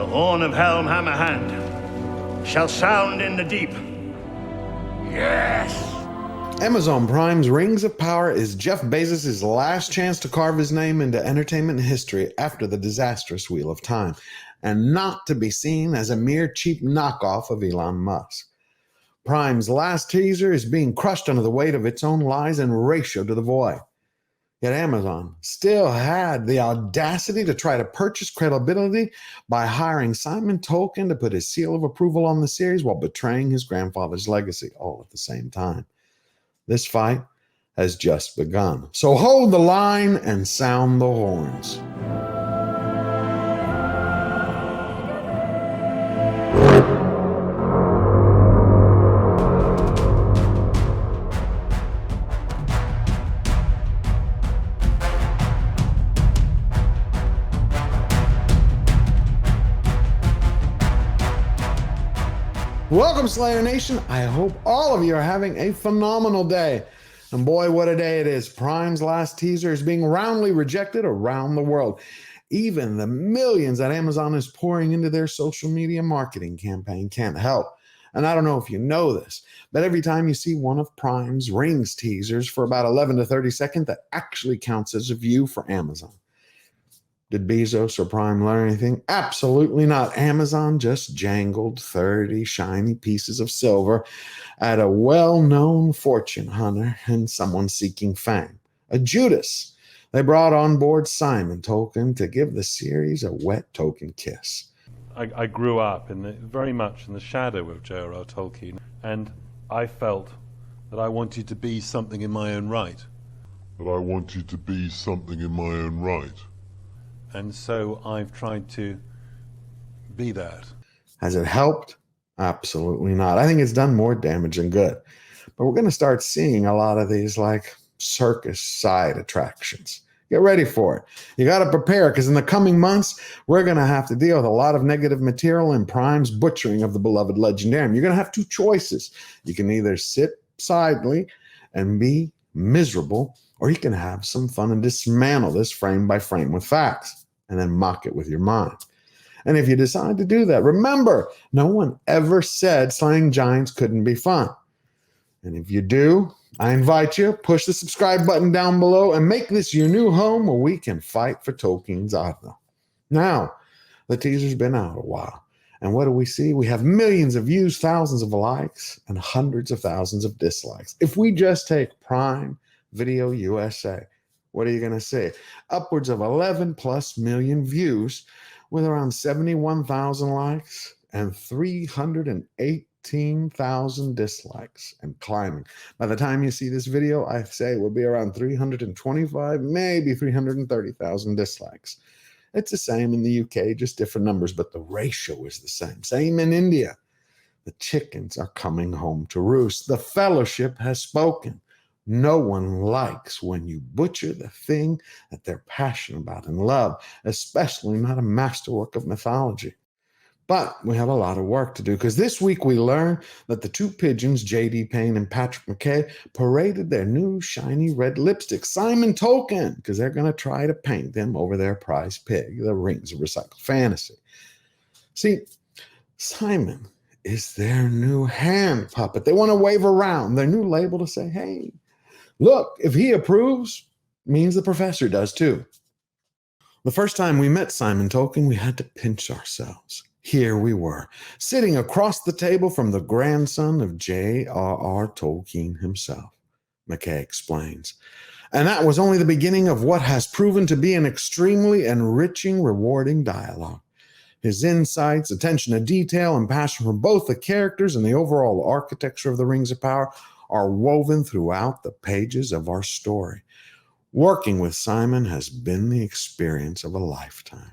horn of Helm Hammerhand shall sound in the deep. Yes! Amazon Prime's Rings of Power is Jeff Bezos' last chance to carve his name into entertainment history after the disastrous Wheel of Time, and not to be seen as a mere cheap knockoff of Elon Musk. Prime's last teaser is being crushed under the weight of its own lies and ratio to the void. Yet Amazon still had the audacity to try to purchase credibility by hiring Simon Tolkien to put his seal of approval on the series while betraying his grandfather's legacy all at the same time. This fight has just begun. So hold the line and sound the horns. Welcome, Slayer Nation. I hope all of you are having a phenomenal day. And boy, what a day it is. Prime's last teaser is being roundly rejected around the world. Even the millions that Amazon is pouring into their social media marketing campaign can't help. And I don't know if you know this, but every time you see one of Prime's Rings teasers for about 11 to 30 seconds, that actually counts as a view for Amazon. Did Bezos or Prime learn anything? Absolutely not. Amazon just jangled 30 shiny pieces of silver at a well-known fortune hunter and someone seeking fame, a Judas. They brought on board Simon Tolkien to give the series a wet Tolkien kiss. I grew up very much in the shadow of J.R.R Tolkien, and I felt that I wanted to be something in my own right. And so I've tried to be that. Has it helped? Absolutely not. I think it's done more damage than good. But we're going to start seeing a lot of these like circus side attractions. Get ready for it. You got to prepare, because in the coming months, we're going to have to deal with a lot of negative material and Prime's butchering of the beloved legendarium. You're going to have two choices. You can either sit silently and be miserable, or you can have some fun and dismantle this frame by frame with facts and then mock it with your mind. And if you decide to do that, remember, no one ever said slaying giants couldn't be fun. And if you do, I invite you, push the subscribe button down below and make this your new home where we can fight for Tolkien's honor. Now, the teaser's been out a while. And what do we see? We have millions of views, thousands of likes, and hundreds of thousands of dislikes. If we just take Prime Video USA, what are you going to see? Upwards of 11 plus million views with around 71,000 likes and 318,000 dislikes and climbing. By the time you see this video, I say it will be around 325, maybe 330,000 dislikes. It's the same in the UK, just different numbers, but the ratio is the same. Same in India. The chickens are coming home to roost. The fellowship has spoken. No one likes when you butcher the thing that they're passionate about and love, especially not a masterwork of mythology. But we have a lot of work to do, because this week we learned that the two pigeons, J.D. Payne and Patrick McKay, paraded their new shiny red lipstick, Simon Tolkien, because they're going to try to paint them over their prize pig, the Rings of Recycled Fantasy. See, Simon is their new hand puppet. They want to wave around their new label to say, hey, look, if he approves, means the professor does too. The first time we met Simon Tolkien, we had to pinch ourselves. Here we were, sitting across the table from the grandson of J.R.R Tolkien himself, McKay explains. And that was only the beginning of what has proven to be an extremely enriching, rewarding dialogue. His insights, attention to detail, and passion for both the characters and the overall architecture of the Rings of Power are woven throughout the pages of our story. Working with Simon has been the experience of a lifetime.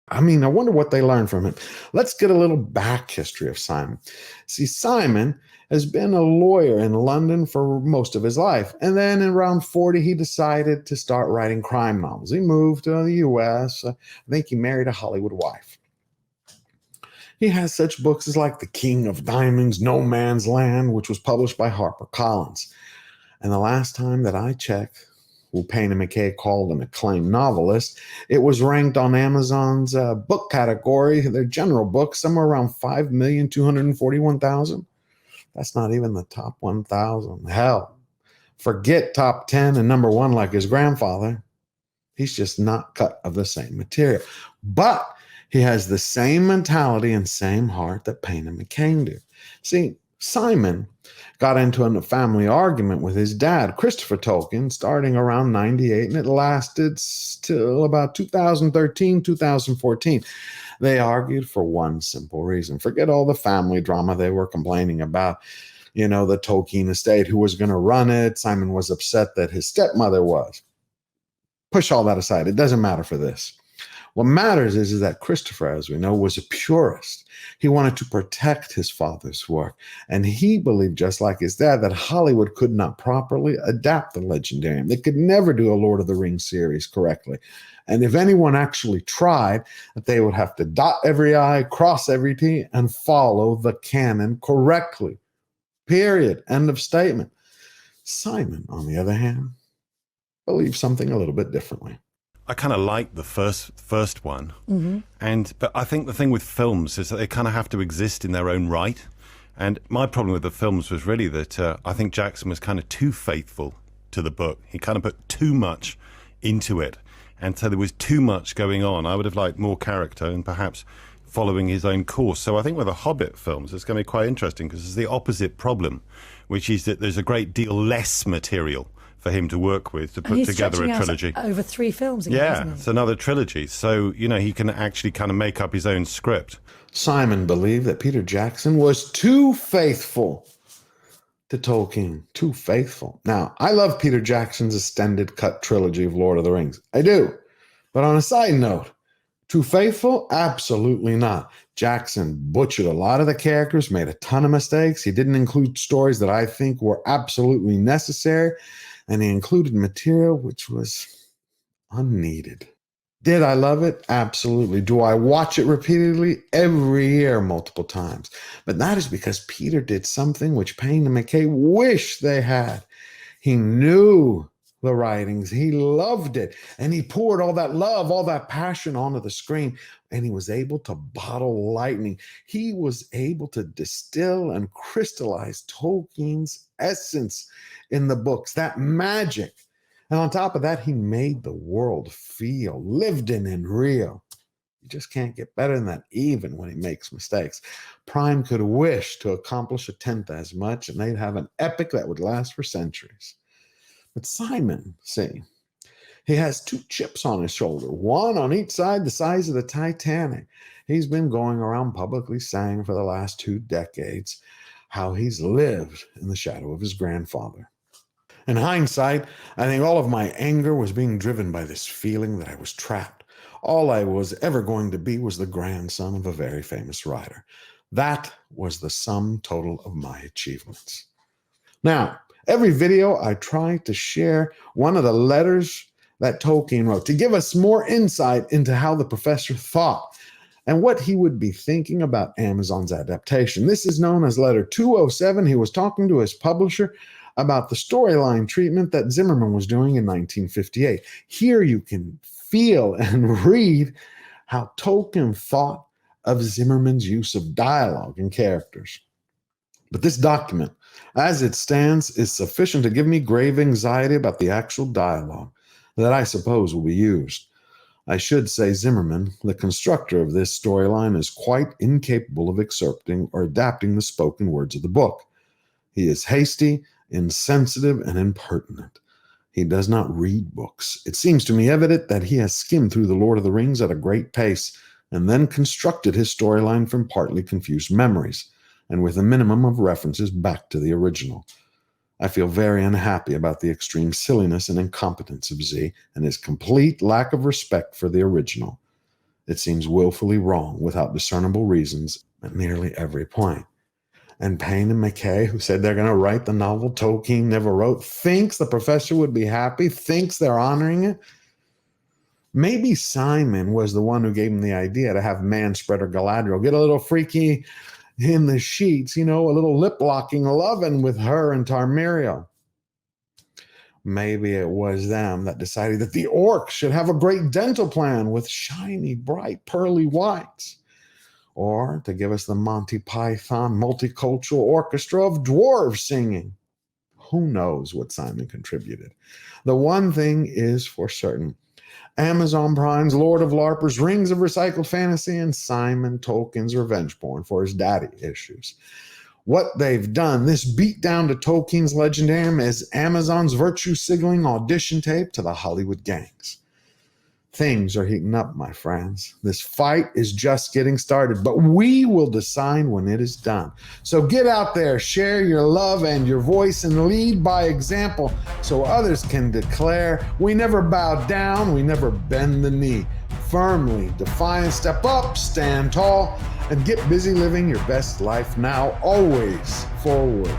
I wonder what they learned from him. Let's get a little back history of Simon. See, Simon has been a lawyer in London for most of his life. And then in around 40, he decided to start writing crime novels. He moved to the U.S. I think he married a Hollywood wife. He has such books as like The King of Diamonds, No Man's Land, which was published by HarperCollins. And the last time that I checked, who Payne and McKay called an acclaimed novelist. It was ranked on Amazon's book category, their general book, somewhere around 5,241,000. That's not even the top 1,000. Hell, forget top 10 and number one like his grandfather. He's just not cut of the same material. But he has the same mentality and same heart that Payne and McKay do. See, Simon got into a family argument with his dad, Christopher Tolkien, starting around 98, and it lasted till about 2013, 2014. They argued for one simple reason. Forget all the family drama they were complaining about. You know, the Tolkien estate, who was going to run it. Simon was upset that his stepmother was. Push all that aside. It doesn't matter for this. What matters is that Christopher, as we know, was a purist. He wanted to protect his father's work. And he believed, just like his dad, that Hollywood could not properly adapt the Legendarium. They could never do a Lord of the Rings series correctly. And if anyone actually tried, that they would have to dot every I, cross every T, and follow the canon correctly. Period. End of statement. Simon, on the other hand, believed something a little bit differently. I kind of like the first one, but I think the thing with films is that they kind of have to exist in their own right. And my problem with the films was really that I think Jackson was kind of too faithful to the book. He kind of put too much into it, and so there was too much going on. I would have liked more character and perhaps following his own course. So I think with the Hobbit films, it's going to be quite interesting because it's the opposite problem, which is that there's a great deal less material for him to work with to put together a trilogy. Over 3 films again, yeah, isn't it? it's another trilogy. So, you know, he can actually kind of make up his own script. Simon believed that Peter Jackson was too faithful to Tolkien. Too faithful. Now, I love Peter Jackson's extended cut trilogy of Lord of the Rings. I do. But on a side note, too faithful? Absolutely not. Jackson butchered a lot of the characters, made a ton of mistakes. He didn't include stories that I think were absolutely necessary. And he included material which was unneeded. Did I love it? Absolutely. Do I watch it repeatedly? Every year, multiple times. But that is because Peter did something which Payne and McKay wish they had. He knew the writings. He loved it. And he poured all that love, all that passion onto the screen. And he was able to bottle lightning. He was able to distill and crystallize Tolkien's essence in the books, that magic. And on top of that, he made the world feel lived in and real. You just can't get better than that, even when he makes mistakes. Prime could wish to accomplish a tenth as much, and they'd have an epic that would last for centuries. But Simon, see, he has 2 chips on his shoulder, one on each side the size of the Titanic. He's been going around publicly saying for the last 2 decades how he's lived in the shadow of his grandfather. In hindsight, I think all of my anger was being driven by this feeling that I was trapped. All I was ever going to be was the grandson of a very famous writer. That was the sum total of my achievements. Now, every video I try to share one of the letters that Tolkien wrote to give us more insight into how the professor thought and what he would be thinking about Amazon's adaptation. This is known as letter 207. He was talking to his publisher about the storyline treatment that Zimmerman was doing in 1958. Here you can feel and read how Tolkien thought of Zimmerman's use of dialogue and characters. But this document, as it stands, is sufficient to give me grave anxiety about the actual dialogue that I suppose will be used. I should say Zimmerman, the constructor of this storyline, is quite incapable of excerpting or adapting the spoken words of the book. He is hasty, insensitive, and impertinent. He does not read books. It seems to me evident that he has skimmed through The Lord of the Rings at a great pace and then constructed his storyline from partly confused memories and with a minimum of references back to the original. I feel very unhappy about the extreme silliness and incompetence of Z and his complete lack of respect for the original. It seems willfully wrong without discernible reasons at nearly every point. And Payne and McKay, who said they're going to write the novel Tolkien never wrote, thinks the professor would be happy, thinks they're honoring it. Maybe Simon was the one who gave him the idea to have Manspreader Galadriel get a little freaky in the sheets, you know, a little lip-locking loving with her and Tarmiriel. Maybe it was them that decided that the orc should have a great dental plan with shiny, bright, pearly whites. Or to give us the Monty Python multicultural orchestra of dwarves singing. Who knows what Simon contributed? The one thing is for certain. Amazon Prime's Lord of LARPers, Rings of Recycled Fantasy, and Simon Tolkien's revenge porn for his daddy issues. What they've done, this beatdown to Tolkien's legendarium, is Amazon's virtue signaling audition tape to the Hollywood gangs. Things are heating up, my friends. This fight is just getting started, but we will decide when it is done. So get out there, share your love and your voice, and lead by example so others can declare, we never bow down, we never bend the knee. Firmly, defiant, step up, stand tall, and get busy living your best life now, always forward.